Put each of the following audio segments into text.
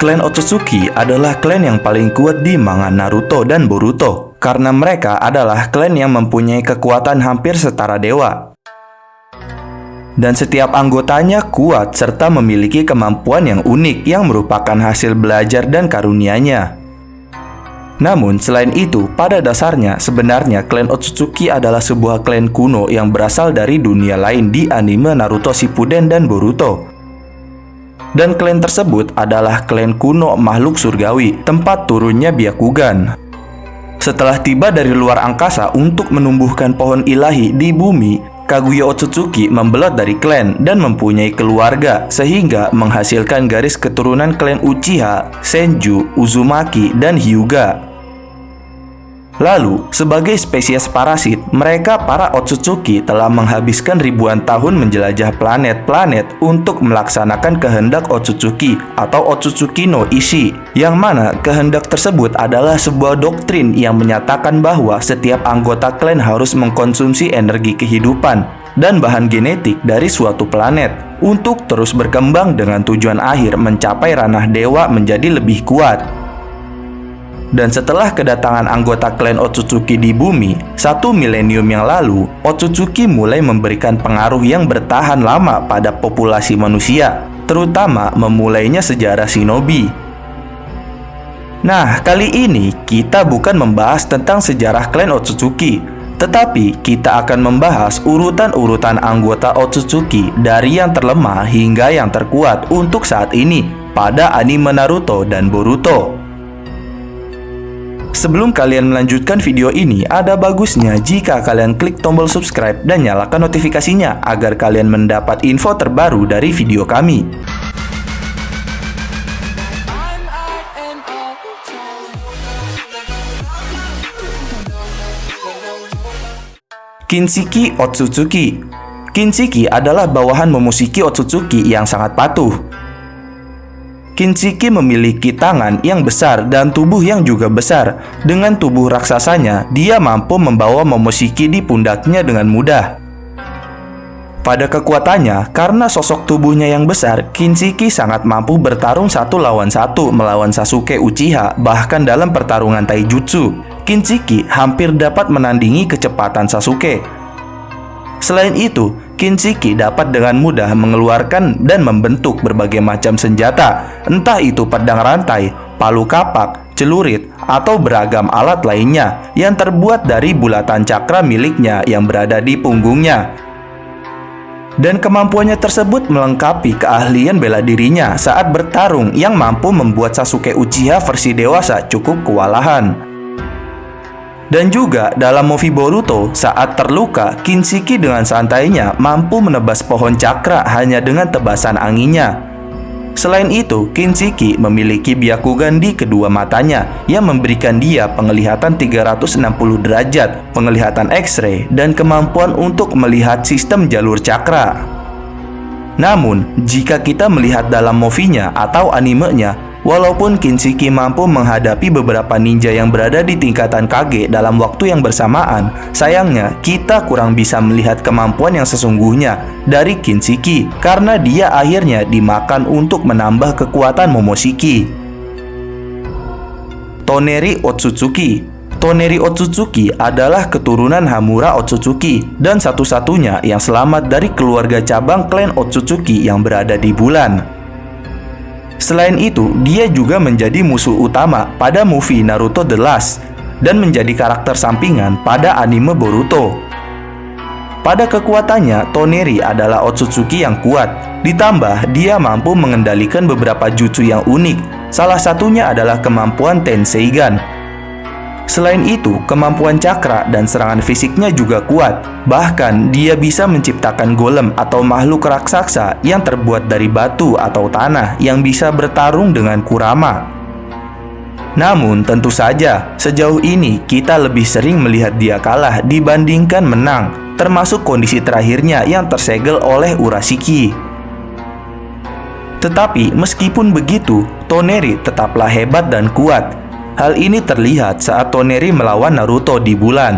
Klan Otsutsuki adalah klan yang paling kuat di manga Naruto dan Boruto, karena mereka adalah klan yang mempunyai kekuatan hampir setara dewa. Dan setiap anggotanya kuat serta memiliki kemampuan yang unik yang merupakan hasil belajar dan karunia-Nya. Namun selain itu, pada dasarnya sebenarnya klan Otsutsuki adalah sebuah klan kuno yang berasal dari dunia lain di anime Naruto Shippuden dan Boruto. Dan klan tersebut adalah klan kuno makhluk surgawi, tempat turunnya Byakugan. Setelah tiba dari luar angkasa untuk menumbuhkan pohon ilahi di bumi, Kaguya Otsutsuki membelot dari klan dan mempunyai keluarga, sehingga menghasilkan garis keturunan klan Uchiha, Senju, Uzumaki, dan Hyuga. Lalu, sebagai spesies parasit, mereka para Otsutsuki telah menghabiskan ribuan tahun menjelajah planet-planet untuk melaksanakan kehendak Otsutsuki atau Otsutsuki no Ishi, yang mana kehendak tersebut adalah sebuah doktrin yang menyatakan bahwa setiap anggota klan harus mengkonsumsi energi kehidupan dan bahan genetik dari suatu planet untuk terus berkembang dengan tujuan akhir mencapai ranah dewa menjadi lebih kuat. Dan setelah kedatangan anggota klan Otsutsuki di bumi, 1 milenium yang lalu, Otsutsuki mulai memberikan pengaruh yang bertahan lama pada populasi manusia, terutama memulainya sejarah shinobi. Nah, kali ini kita bukan membahas tentang sejarah klan Otsutsuki, tetapi kita akan membahas urutan-urutan anggota Otsutsuki dari yang terlemah hingga yang terkuat untuk saat ini pada anime Naruto dan Boruto. Sebelum kalian melanjutkan video ini, ada bagusnya jika kalian klik tombol subscribe dan nyalakan notifikasinya agar kalian mendapat info terbaru dari video kami. Kinshiki Otsutsuki. Kinshiki adalah bawahan Momoshiki Otsutsuki yang sangat patuh. Kinshiki memiliki tangan yang besar dan tubuh yang juga besar. Dengan tubuh raksasanya, dia mampu membawa Momoshiki di pundaknya dengan mudah. Pada kekuatannya, karena sosok tubuhnya yang besar, Kinshiki sangat mampu bertarung 1 lawan 1 melawan Sasuke Uchiha, bahkan dalam pertarungan taijutsu. Kinshiki hampir dapat menandingi kecepatan Sasuke. Selain itu, Kinshiki dapat dengan mudah mengeluarkan dan membentuk berbagai macam senjata, entah itu pedang rantai, palu kapak, celurit, atau beragam alat lainnya yang terbuat dari bulatan cakra miliknya yang berada di punggungnya. Dan kemampuannya tersebut melengkapi keahlian bela dirinya saat bertarung yang mampu membuat Sasuke Uchiha versi dewasa cukup kewalahan. Dan juga dalam movie Boruto, saat terluka, Kinshiki dengan santainya mampu menebas pohon cakra hanya dengan tebasan anginnya. Selain itu, Kinshiki memiliki Byakugan di kedua matanya yang memberikan dia penglihatan 360 derajat, penglihatan X-ray, dan kemampuan untuk melihat sistem jalur cakra. Namun, jika kita melihat dalam movie-nya atau animenya, walaupun Kinshiki mampu menghadapi beberapa ninja yang berada di tingkatan Kage dalam waktu yang bersamaan, sayangnya kita kurang bisa melihat kemampuan yang sesungguhnya dari Kinshiki karena dia akhirnya dimakan untuk menambah kekuatan Momoshiki. Toneri Otsutsuki. Toneri Otsutsuki adalah keturunan Hamura Otsutsuki dan satu-satunya yang selamat dari keluarga cabang klan Otsutsuki yang berada di bulan. Selain itu, dia juga menjadi musuh utama pada movie Naruto The Last dan menjadi karakter sampingan pada anime Boruto. Pada kekuatannya, Toneri adalah Otsutsuki yang kuat. Ditambah, dia mampu mengendalikan beberapa jutsu yang unik. Salah satunya adalah kemampuan Tenseigan. Selain itu, kemampuan cakra dan serangan fisiknya juga kuat. Bahkan, dia bisa menciptakan golem atau makhluk raksasa yang terbuat dari batu atau tanah yang bisa bertarung dengan Kurama. Namun, tentu saja, sejauh ini kita lebih sering melihat dia kalah dibandingkan menang, termasuk kondisi terakhirnya yang tersegel oleh Urashiki. Tetapi, meskipun begitu, Toneri tetaplah hebat dan kuat. Hal ini terlihat saat Toneri melawan Naruto di bulan.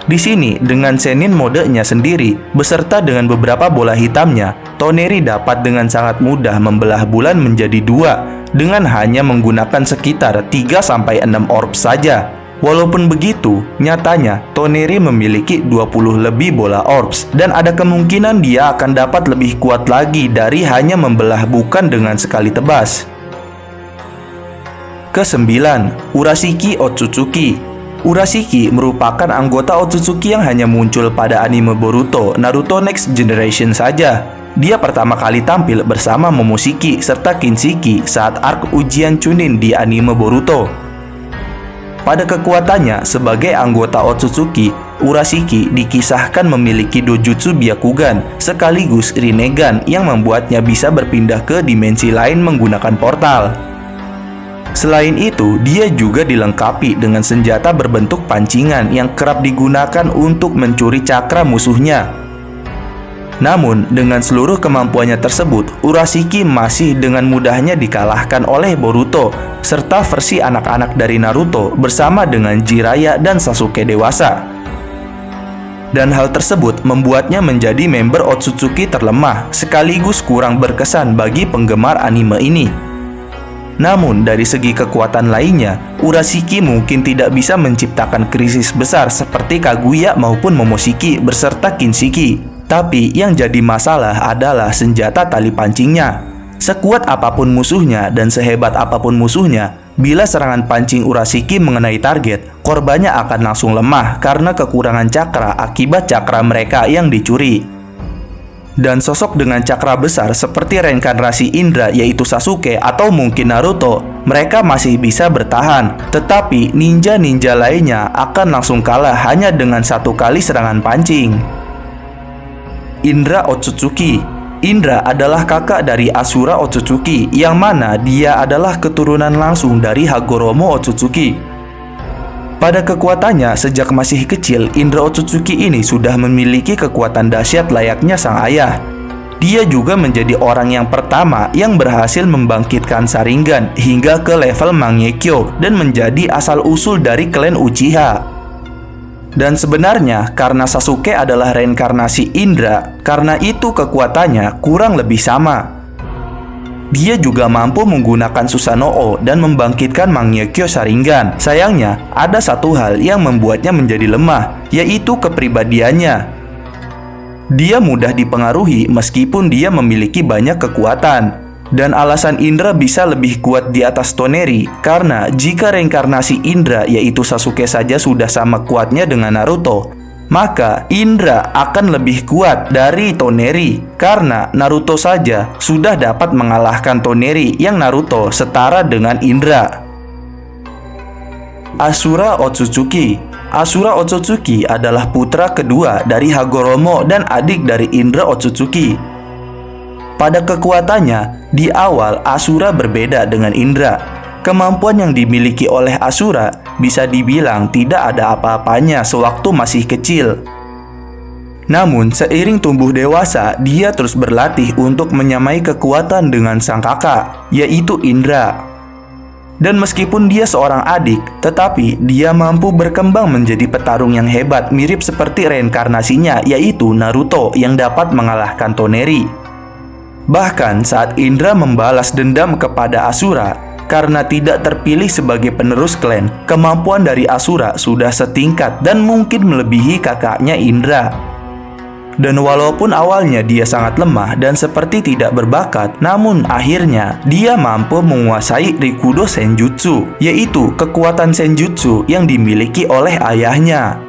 Di sini, dengan Sennin modenya sendiri, beserta dengan beberapa bola hitamnya, Toneri dapat dengan sangat mudah membelah bulan menjadi dua, dengan hanya menggunakan sekitar 3-6 orb saja. Walaupun begitu, nyatanya Toneri memiliki 20 lebih bola orbs, dan ada kemungkinan dia akan dapat lebih kuat lagi dari hanya membelah bukan dengan sekali tebas. Kesembilan, Urashiki Otsutsuki. Urashiki merupakan anggota Otsutsuki yang hanya muncul pada anime Boruto, Naruto Next Generation saja. Dia pertama kali tampil bersama Momoshiki serta Kinshiki saat arc ujian Chunin di anime Boruto. Pada kekuatannya sebagai anggota Otsutsuki, Urashiki dikisahkan memiliki dojutsu Byakugan sekaligus Rinnegan yang membuatnya bisa berpindah ke dimensi lain menggunakan portal. Selain itu, dia juga dilengkapi dengan senjata berbentuk pancingan yang kerap digunakan untuk mencuri cakra musuhnya. Namun, dengan seluruh kemampuannya tersebut, Urashiki masih dengan mudahnya dikalahkan oleh Boruto serta versi anak-anak dari Naruto bersama dengan Jiraiya dan Sasuke dewasa. Dan hal tersebut membuatnya menjadi member Otsutsuki terlemah sekaligus kurang berkesan bagi penggemar anime ini. Namun, dari segi kekuatan lainnya, Urashiki mungkin tidak bisa menciptakan krisis besar seperti Kaguya maupun Momoshiki berserta Kinshiki. Tapi yang jadi masalah adalah senjata tali pancingnya. Sekuat apapun musuhnya dan sehebat apapun musuhnya, bila serangan pancing Urashiki mengenai target, korbannya akan langsung lemah karena kekurangan cakra akibat cakra mereka yang dicuri. Dan sosok dengan cakra besar seperti reinkarnasi Indra yaitu Sasuke atau mungkin Naruto, mereka masih bisa bertahan. Tetapi ninja-ninja lainnya akan langsung kalah hanya dengan satu kali serangan pancing. Indra Otsutsuki. Indra adalah kakak dari Asura Otsutsuki, yang mana dia adalah keturunan langsung dari Hagoromo Otsutsuki. Pada kekuatannya, sejak masih kecil, Indra Otsutsuki ini sudah memiliki kekuatan dahsyat layaknya sang ayah. Dia juga menjadi orang yang pertama yang berhasil membangkitkan Sharingan hingga ke level Mangekyo dan menjadi asal-usul dari klan Uchiha. Dan sebenarnya, karena Sasuke adalah reinkarnasi Indra, karena itu kekuatannya kurang lebih sama. Dia juga mampu menggunakan Susanoo dan membangkitkan Mangekyo Sharingan. Sayangnya, ada satu hal yang membuatnya menjadi lemah, yaitu kepribadiannya. Dia mudah dipengaruhi meskipun dia memiliki banyak kekuatan. Dan alasan Indra bisa lebih kuat di atas Toneri karena jika reinkarnasi Indra yaitu Sasuke saja sudah sama kuatnya dengan Naruto, maka Indra akan lebih kuat dari Toneri karena Naruto saja sudah dapat mengalahkan Toneri yang Naruto setara dengan Indra. Asura Otsutsuki. Asura Otsutsuki adalah putra kedua dari Hagoromo dan adik dari Indra Otsutsuki. Pada kekuatannya, di awal Asura berbeda dengan Indra. Kemampuan yang dimiliki oleh Asura bisa dibilang tidak ada apa-apanya sewaktu masih kecil. Namun, seiring tumbuh dewasa, dia terus berlatih untuk menyamai kekuatan dengan sang kakak, yaitu Indra. Dan meskipun dia seorang adik, tetapi dia mampu berkembang menjadi petarung yang hebat mirip seperti reinkarnasinya, yaitu Naruto yang dapat mengalahkan Toneri. Bahkan saat Indra membalas dendam kepada Asura karena tidak terpilih sebagai penerus klan, kemampuan dari Asura sudah setingkat dan mungkin melebihi kakaknya Indra. Dan walaupun awalnya dia sangat lemah dan seperti tidak berbakat, namun akhirnya dia mampu menguasai Rikudo Senjutsu, yaitu kekuatan senjutsu yang dimiliki oleh ayahnya.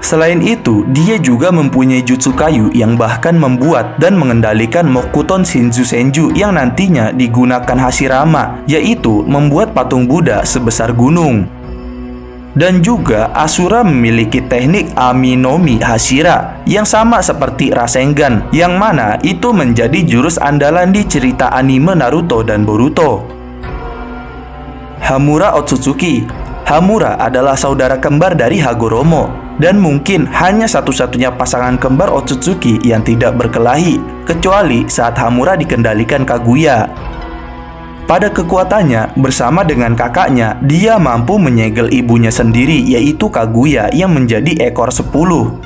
Selain itu, dia juga mempunyai jutsu kayu yang bahkan membuat dan mengendalikan Mokuton Shinzu Senju yang nantinya digunakan Hashirama, yaitu membuat patung Buddha sebesar gunung. Dan juga Asura memiliki teknik Aminomi Hashira yang sama seperti Rasengan, yang mana itu menjadi jurus andalan di cerita anime Naruto dan Boruto. Hamura Otsutsuki. Hamura adalah saudara kembar dari Hagoromo, dan mungkin hanya satu-satunya pasangan kembar Otsutsuki yang tidak berkelahi, kecuali saat Hamura dikendalikan Kaguya. Pada kekuatannya, bersama dengan kakaknya, dia mampu menyegel ibunya sendiri, yaitu Kaguya yang menjadi ekor 10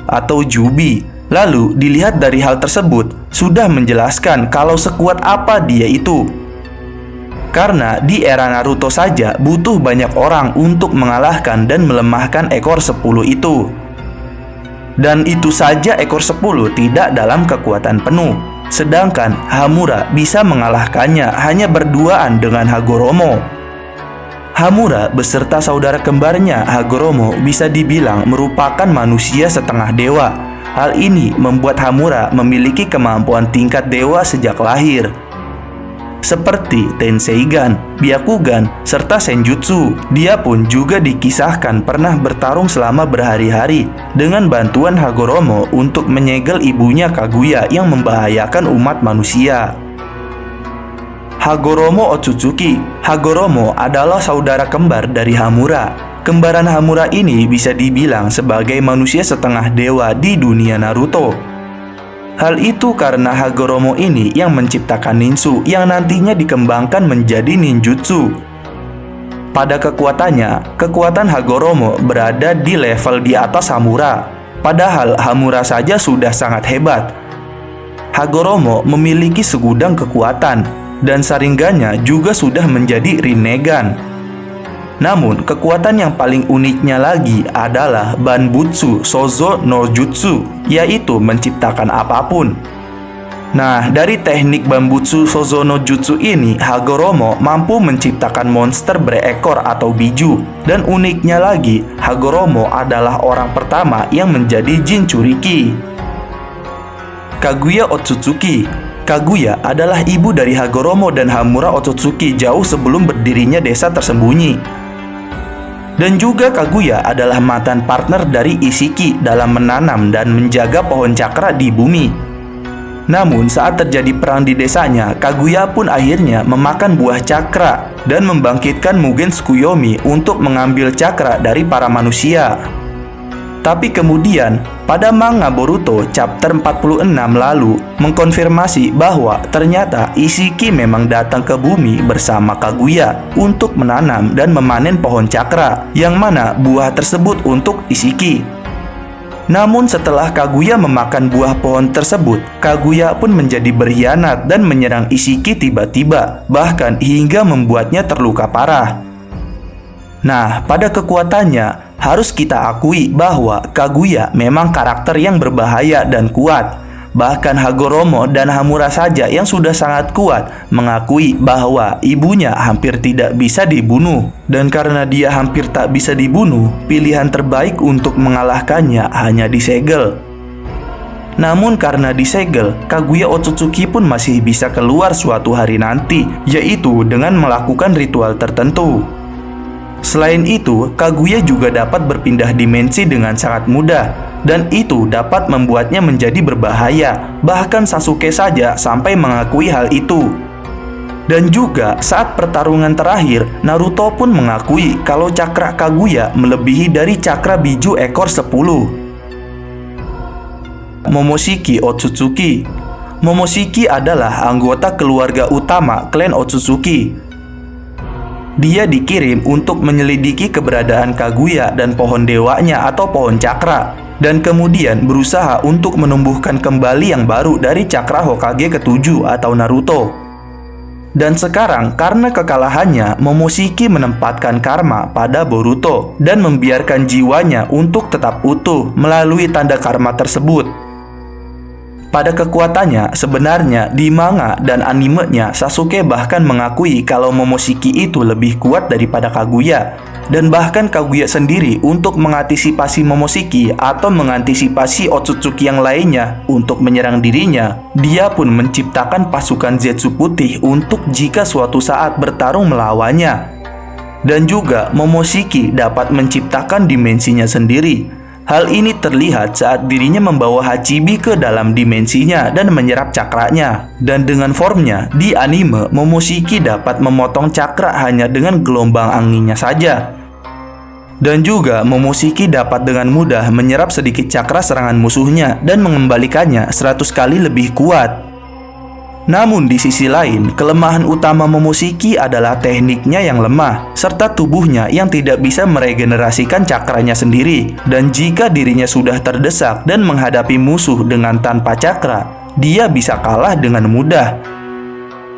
atau Jubi. Lalu, dilihat dari hal tersebut, sudah menjelaskan kalau sekuat apa dia itu. Karena di era Naruto saja butuh banyak orang untuk mengalahkan dan melemahkan ekor 10 itu. Dan itu saja ekor 10 tidak dalam kekuatan penuh. Sedangkan Hamura bisa mengalahkannya hanya berduaan dengan Hagoromo. Hamura beserta saudara kembarnya Hagoromo bisa dibilang merupakan manusia setengah dewa. Hal ini membuat Hamura memiliki kemampuan tingkat dewa sejak lahir, seperti Tenseigan, Byakugan, serta Senjutsu. Dia pun juga dikisahkan pernah bertarung selama berhari-hari dengan bantuan Hagoromo untuk menyegel ibunya Kaguya yang membahayakan umat manusia. Hagoromo Otsutsuki. Hagoromo adalah saudara kembar dari Hamura. Kembaran Hamura ini bisa dibilang sebagai manusia setengah dewa di dunia Naruto. Hal itu karena Hagoromo ini yang menciptakan ninsu yang nantinya dikembangkan menjadi ninjutsu. Pada kekuatannya, kekuatan Hagoromo berada di level di atas Hamura. Padahal Hamura saja sudah sangat hebat. Hagoromo memiliki segudang kekuatan, dan Sharingannya juga sudah menjadi Rinnegan. Namun, kekuatan yang paling uniknya lagi adalah Banbutsu Sozo no Jutsu, yaitu menciptakan apapun. Nah, dari teknik Banbutsu Sozo no Jutsu ini, Hagoromo mampu menciptakan monster berekor atau biju. Dan uniknya lagi, Hagoromo adalah orang pertama yang menjadi Jinchuriki. Kaguya Otsutsuki. Kaguya adalah ibu dari Hagoromo dan Hamura Otsutsuki jauh sebelum berdirinya desa tersembunyi. Dan juga Kaguya adalah mantan partner dari Ishiki dalam menanam dan menjaga pohon cakra di bumi. Namun saat terjadi perang di desanya, Kaguya pun akhirnya memakan buah cakra dan membangkitkan Mugen Tsukuyomi untuk mengambil cakra dari para manusia. Tapi kemudian, pada manga Boruto chapter 46 lalu mengkonfirmasi bahwa ternyata Ishiki memang datang ke bumi bersama Kaguya untuk menanam dan memanen pohon cakra, yang mana buah tersebut untuk Ishiki. Namun setelah Kaguya memakan buah pohon tersebut, Kaguya pun menjadi berkhianat dan menyerang Ishiki tiba-tiba, bahkan hingga membuatnya terluka parah. Nah, pada kekuatannya, harus kita akui bahwa Kaguya memang karakter yang berbahaya dan kuat. Bahkan Hagoromo dan Hamura saja yang sudah sangat kuat mengakui bahwa ibunya hampir tidak bisa dibunuh. Dan karena dia hampir tak bisa dibunuh, pilihan terbaik untuk mengalahkannya hanya disegel. Namun karena disegel, Kaguya Otsutsuki pun masih bisa keluar suatu hari nanti, yaitu dengan melakukan ritual tertentu. Selain itu, Kaguya juga dapat berpindah dimensi dengan sangat mudah, dan itu dapat membuatnya menjadi berbahaya. Bahkan Sasuke saja sampai mengakui hal itu. Dan juga saat pertarungan terakhir, Naruto pun mengakui kalau cakra Kaguya melebihi dari cakra biju ekor 10. Momoshiki Otsutsuki. Momoshiki adalah anggota keluarga utama klan Otsutsuki. Dia dikirim untuk menyelidiki keberadaan Kaguya dan pohon dewanya atau pohon cakra, dan kemudian berusaha untuk menumbuhkan kembali yang baru dari cakra Hokage ke-7 atau Naruto. Dan sekarang karena kekalahannya, Momoshiki menempatkan karma pada Boruto dan membiarkan jiwanya untuk tetap utuh melalui tanda karma tersebut. Pada kekuatannya, sebenarnya di manga dan animenya, Sasuke bahkan mengakui kalau Momoshiki itu lebih kuat daripada Kaguya. Dan bahkan Kaguya sendiri untuk mengantisipasi Momoshiki atau mengantisipasi Otsutsuki yang lainnya untuk menyerang dirinya, dia pun menciptakan pasukan Zetsu putih untuk jika suatu saat bertarung melawannya. Dan juga Momoshiki dapat menciptakan dimensinya sendiri. Hal ini terlihat saat dirinya membawa Hachibi ke dalam dimensinya dan menyerap cakranya. Dan dengan formnya, di anime, Momoshiki dapat memotong cakra hanya dengan gelombang anginnya saja. Dan juga Momoshiki dapat dengan mudah menyerap sedikit cakra serangan musuhnya dan mengembalikannya 100 kali lebih kuat. Namun di sisi lain, kelemahan utama Momoshiki adalah tekniknya yang lemah, serta tubuhnya yang tidak bisa meregenerasikan cakranya sendiri. Dan jika dirinya sudah terdesak dan menghadapi musuh dengan tanpa cakra, dia bisa kalah dengan mudah.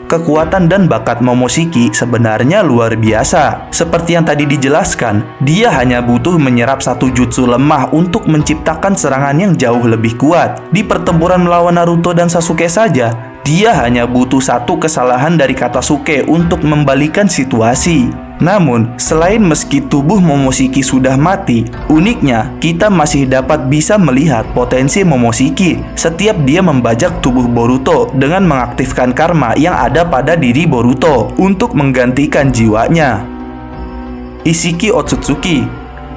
Kekuatan dan bakat Momoshiki sebenarnya luar biasa. Seperti yang tadi dijelaskan, dia hanya butuh menyerap satu jutsu lemah untuk menciptakan serangan yang jauh lebih kuat. Di pertempuran melawan Naruto dan Sasuke saja, dia hanya butuh satu kesalahan dari Katasuke untuk membalikan situasi. Namun, selain meski tubuh Momoshiki sudah mati, uniknya kita masih dapat bisa melihat potensi Momoshiki setiap dia membajak tubuh Boruto dengan mengaktifkan karma yang ada pada diri Boruto untuk menggantikan jiwanya. Isshiki Otsutsuki.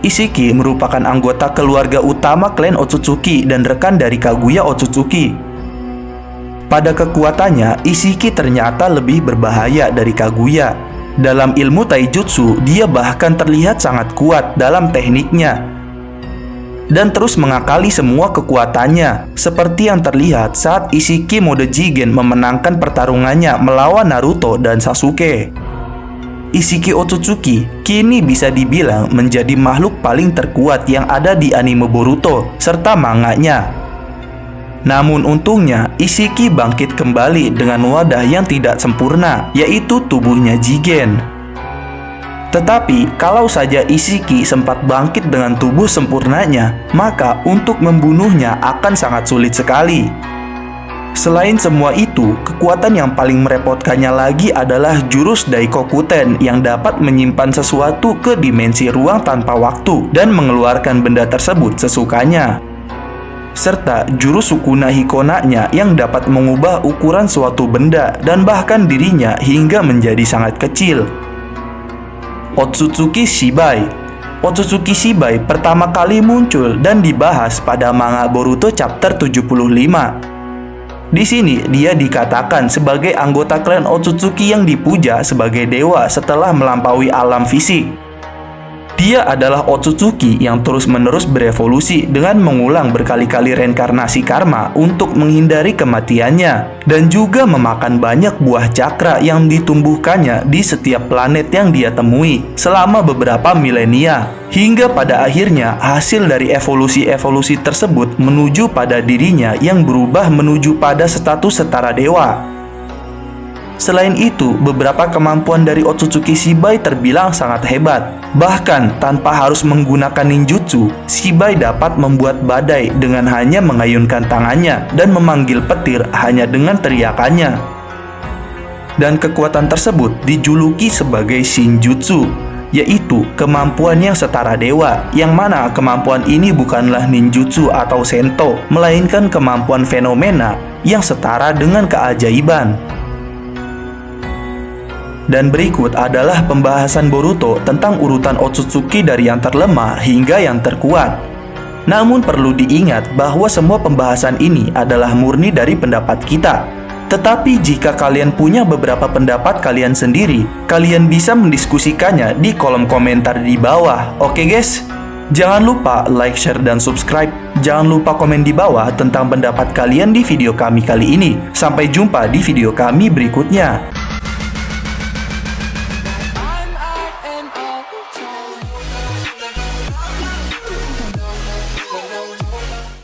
Isshiki merupakan anggota keluarga utama klan Otsutsuki dan rekan dari Kaguya Otsutsuki. Pada kekuatannya, Isshiki ternyata lebih berbahaya dari Kaguya. Dalam ilmu taijutsu, dia bahkan terlihat sangat kuat dalam tekniknya dan terus mengakali semua kekuatannya, seperti yang terlihat saat Isshiki mode Jigen memenangkan pertarungannya melawan Naruto dan Sasuke. Isshiki Otsutsuki kini bisa dibilang menjadi makhluk paling terkuat yang ada di anime Boruto serta manganya. Namun untungnya, Isshiki bangkit kembali dengan wadah yang tidak sempurna, yaitu tubuhnya Jigen. Tetapi, kalau saja Isshiki sempat bangkit dengan tubuh sempurnanya, maka untuk membunuhnya akan sangat sulit sekali. Selain semua itu, kekuatan yang paling merepotkannya lagi adalah jurus Daikokuten yang dapat menyimpan sesuatu ke dimensi ruang tanpa waktu dan mengeluarkan benda tersebut sesukanya. Serta jurus Sukuna Hikonanya yang dapat mengubah ukuran suatu benda dan bahkan dirinya hingga menjadi sangat kecil. Otsutsuki Shibai. Otsutsuki Shibai pertama kali muncul dan dibahas pada manga Boruto chapter 75. Di sini dia dikatakan sebagai anggota klan Otsutsuki yang dipuja sebagai dewa setelah melampaui alam fisik. Dia adalah Otsutsuki yang terus-menerus berevolusi dengan mengulang berkali-kali reinkarnasi karma untuk menghindari kematiannya dan juga memakan banyak buah cakra yang ditumbuhkannya di setiap planet yang dia temui selama beberapa milenia. Hingga pada akhirnya hasil dari evolusi-evolusi tersebut menuju pada dirinya yang berubah menuju pada status setara dewa. Selain itu, beberapa kemampuan dari Otsutsuki Shibai terbilang sangat hebat. Bahkan, tanpa harus menggunakan ninjutsu, Shibai dapat membuat badai dengan hanya mengayunkan tangannya dan memanggil petir hanya dengan teriakannya. Dan kekuatan tersebut dijuluki sebagai Shinjutsu, yaitu kemampuan yang setara dewa, yang mana kemampuan ini bukanlah ninjutsu atau sento, melainkan kemampuan fenomena yang setara dengan keajaiban. Dan berikut adalah pembahasan Boruto tentang urutan Otsutsuki dari yang terlemah hingga yang terkuat. Namun perlu diingat bahwa semua pembahasan ini adalah murni dari pendapat kita. Tetapi jika kalian punya beberapa pendapat kalian sendiri, kalian bisa mendiskusikannya di kolom komentar di bawah. Oke guys? Jangan lupa like, share, dan subscribe. Jangan lupa komen di bawah tentang pendapat kalian di video kami kali ini. Sampai jumpa di video kami berikutnya.